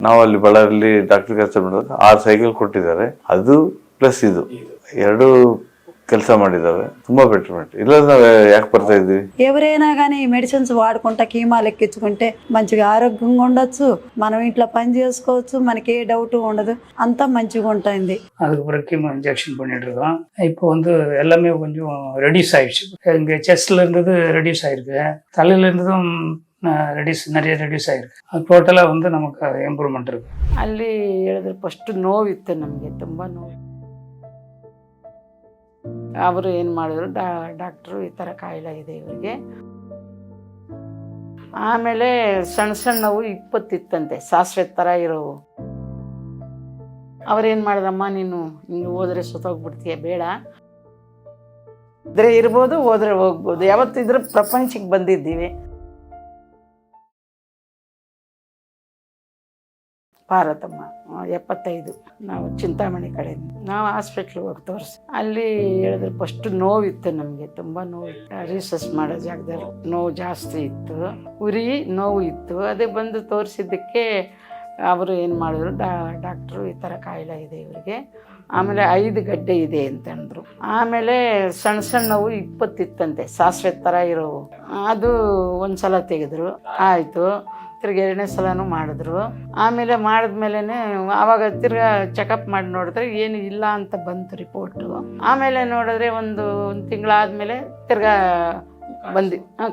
ನಾವು ಅಲ್ಲಿ ಬಳ್ಳಾರಿಯಲ್ಲಿ ಡಾಕ್ಟರ್ ಕೆಲಸ ಮಾಡಿದಾಗ 6 ಸೈಕಲ್ ಕೊಟ್ಟಿದ್ದಾರೆ. ಅದು ಪ್ಲಸ್ ಇದು ಎರಡು ಕೆಲಸ ಮಾಡಿದಾವೆ. ತುಂಬಾ ಬೆಟರ್ಮೆಂಟ್. ಇಲ್ಲ ನಾವು యాక్ ಬರ್తా ఇద్ది. ఎవరైనా కానీ ఈ మెడిసిన్స్ వాడుకుంటా కీమాలు ఎక్కించుకుంటే మంచిగా ఆరోగ్యంగా ఉండొచ్చు, మనం ఇంట్లో పని చేసుకోవచ్చు, మనకి ఏ డౌట్ ఉండదు, అంతా మంచిగా ఉంటుంది. அதுக்கு பிறகு கீமோ இன்ஜெக்ஷன் பண்ணிட்டு இருக்கோம். இப்போ வந்து எல்லாமே கொஞ்சம் ரெடியூஸ் ஆயிடுச்சு. இங்கே செஸ்ட்ல இருந்தது ரெடியூஸ் ஆயிருக்கு, தலையில இருந்ததும் நிறைய ரெடியூஸ் ಆಯಿருக்கு. ಅದು ಟೋಟಲಾಗಿ ಒಂದು ನಮಗೆ ಇಂಪ್ರೂವ್ಮೆಂಟ್ ಇருக்கு. ಅಲ್ಲಿ ಹೇಳಿದ್ರೆ ಫಸ್ಟ್ ನೋವಿತ್ತು, ನಮಗೆ ತುಂಬ ನೋವು. ಅವರು ಏನು ಮಾಡಿದ್ರು, ಡಾಕ್ಟ್ರು ಈ ಥರ ಕಾಯಿಲೆ ಇದೆ ಇವರಿಗೆ. ಆಮೇಲೆ ಸಣ್ಣ ಸಣ್ಣವು 20 ಇತ್ತಂತೆ, ಸಾಸಿವೆ ಥರ ಇರೋವು. ಅವ್ರೇನು ಮಾಡಿದಮ್ಮ, ನೀನು ಹಿಂಗೆ ಹೋದ್ರೆ ಸುತ್ತೋಗ್ಬಿಡ್ತೀಯ, ಬೇಡ, ಇದ್ರೆ ಇರ್ಬೋದು, ಹೋದ್ರೆ ಹೋಗ್ಬೋದು. ಯಾವತ್ತಿದ್ರೂ ಪ್ರಪಂಚಕ್ಕೆ ಬಂದಿದ್ದೀವಿ. ಭಾರತಮ್ಮ 75, ನಾವು ಚಿಂತಾಮಣಿ ಕಡೆ. ನಾವು ಹಾಸ್ಪಿಟ್ಲಿಗೆ ಹೋಗಿ ತೋರಿಸಿ, ಅಲ್ಲಿ ಹೇಳಿದ್ರೆ ಫಸ್ಟ್ ನೋವಿತ್ತು, ನಮಗೆ ತುಂಬ ನೋವಿತ್ತು. ರಿಸರ್ಚ್ ಮಾಡೋ ಜಾಗದಲ್ಲಿ ನೋವು ಜಾಸ್ತಿ ಇತ್ತು, ಉರಿ ನೋವು ಇತ್ತು. ಅದೇ ಬಂದು ತೋರಿಸಿದ್ದಕ್ಕೆ ಅವರು ಏನು ಮಾಡಿದ್ರು, ಡಾಕ್ಟ್ರು ಈ ಥರ ಕಾಯಿಲೆ ಇದೆ ಇವರಿಗೆ. ಆಮೇಲೆ 5 ಗಡ್ಡೆ ಇದೆ ಅಂತಂದರು. ಆಮೇಲೆ ಸಣ್ಣ ಸಣ್ಣವು 20 ಇತ್ತಂತೆ, ಸಾಸಿವೆ ಥರ ಇರೋವು. ಅದು ಒಂದು ಸಲ ತೆಗೆದ್ರು, ಆಯಿತು. ತಿರ್ಗಿ 2ನೇ ಸಲನೂ ಮಾಡಿದ್ರು. ಆಮೇಲೆ ಮಾಡಿದ್ಮೇಲೆ ಆವಾಗ ತಿರ್ಗಾ ಚೆಕಪ್ ಮಾಡಿ ನೋಡಿದ್ರೆ ಏನು ಇಲ್ಲ ಅಂತ ಬಂತು ರಿಪೋರ್ಟು. ಆಮೇಲೆ ನೋಡಿದ್ರೆ ಒಂದು ತಿಂಗಳಾದಮೇಲೆ ತಿರ್ಗಾ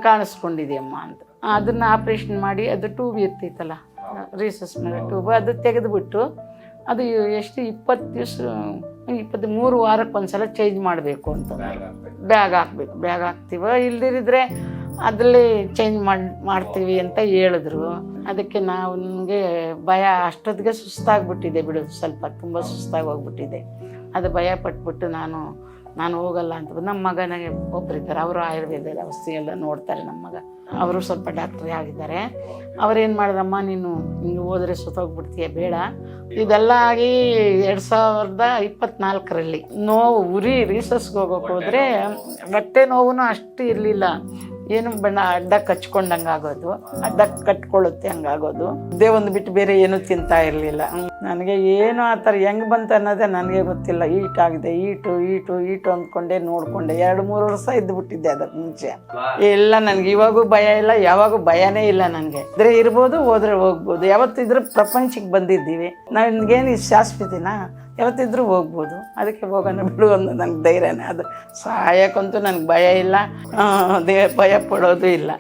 ಕಾಣಿಸ್ಕೊಂಡಿದೆಯಮ್ಮ ಅಂತ. ಅದನ್ನು ಆಪ್ರೇಷನ್ ಮಾಡಿ, ಅದು ಟ್ಯೂಬ್ ಇರ್ತಿತ್ತಲ್ಲ, ರೀಸಸ್ ಮೇಲೆ ಟ್ಯೂಬ್, ಅದು ತೆಗೆದುಬಿಟ್ಟು ಅದು ಎಷ್ಟು 20 ದಿವಸ 23 ವಾರಕ್ಕೆ ಒಂದ್ಸಲ ಚೇಂಜ್ ಮಾಡಬೇಕು ಅಂತ. ಬ್ಯಾಗ್ ಹಾಕ್ಬೇಕು, ಬ್ಯಾಗ್ ಹಾಕ್ತೀವ, ಇಲ್ದಿರಿದ್ರೆ ಅದರಲ್ಲಿ ಚೇಂಜ್ ಮಾಡ್ತೀವಿ ಅಂತ ಹೇಳಿದ್ರು. ಅದಕ್ಕೆ ನನಗೆ ಭಯ, ಅಷ್ಟೊತ್ತಿಗೆ ಸುಸ್ತಾಗ್ಬಿಟ್ಟಿದೆ ಬಿಡು, ಸ್ವಲ್ಪ ತುಂಬ ಸುಸ್ತಾಗಿ ಹೋಗ್ಬಿಟ್ಟಿದೆ. ಅದು ಭಯ ಪಟ್ಬಿಟ್ಟು ನಾನು ಹೋಗಲ್ಲ ಅಂತ. ನಮ್ಮ ಮಗನಿಗೆ ಒಬ್ಬರಿದ್ದಾರೆ, ಅವರು ಆಯುರ್ವೇದ ಔಷಧಿ ಎಲ್ಲ ನೋಡ್ತಾರೆ. ನಮ್ಮ ಮಗ ಅವರು ಸ್ವಲ್ಪ ಡಾಕ್ಟ್ರೇ ಆಗಿದ್ದಾರೆ. ಅವ್ರೇನು ಮಾಡಿದಮ್ಮ, ನೀನು ಹಿಂಗೆ ಹೋದರೆ ಸುತ್ತೋಗ್ಬಿಡ್ತೀಯ, ಬೇಡ. ಇದೆಲ್ಲ ಆಗಿ 2024ರಲ್ಲಿ ನೋವು, ಉರಿ, ರೀಸಸ್ಗೆ ಹೋಗೋಕೆ ಹೋದರೆ ಹೊಟ್ಟೆ ನೋವು ಅಷ್ಟು ಇರಲಿಲ್ಲ. ಏನು ಬಣ್ಣ ಅಡ್ಡ ಕಚ್ಕೊಂಡಂಗೆ ಆಗೋದು, ಅಡ್ಡ ಕಟ್ಕೊಳ್ಳುತ್ತೆ ಹಂಗಾಗೋದು. ಇದೇ ಒಂದು ಬಿಟ್ಟು ಬೇರೆ ಏನೂ ತಿಂತಾ ಇರಲಿಲ್ಲ. ನನಗೆ ಏನು ಆ ಥರ ಹೆಂಗೆ ಬಂತು ಅನ್ನೋದೇ ನನಗೆ ಗೊತ್ತಿಲ್ಲ. ಈಟಾಗಿದೆ, ಈಟು ಅಂದ್ಕೊಂಡೆ ನೋಡಿಕೊಂಡೆ. 2-3 ವರ್ಷ ಇದ್ದುಬಿಟ್ಟಿದ್ದೆ ಅದಕ್ಕೆ ಮುಂಚೆ. ಎಲ್ಲ ನನಗೆ ಇವಾಗೂ ಭಯ ಇಲ್ಲ, ಯಾವಾಗೂ ಭಯನೇ ಇಲ್ಲ ನನಗೆ. ಇದ್ರೆ ಇರ್ಬೋದು, ಹೋದ್ರೆ ಹೋಗ್ಬೋದು. ಯಾವತ್ತಿದ್ರೂ ಪ್ರಪಂಚಕ್ಕೆ ಬಂದಿದ್ದೀವಿ, ನನಗೇನು ಶಾಶ್ವತಿನ, ಯಾವತ್ತಿದ್ರೂ ಹೋಗ್ಬೋದು. ಅದಕ್ಕೆ ಹೋಗೋಣ ಬಿಡು ಅನ್ನೋ ನನಗೆ ಧೈರ್ಯನೇ. ಅದು ಸಾಯೋಕ್ಕಂತೂ ನನಗೆ ಭಯ ಇಲ್ಲ, ಭಯ ಪಡೋದು ಇಲ್ಲ.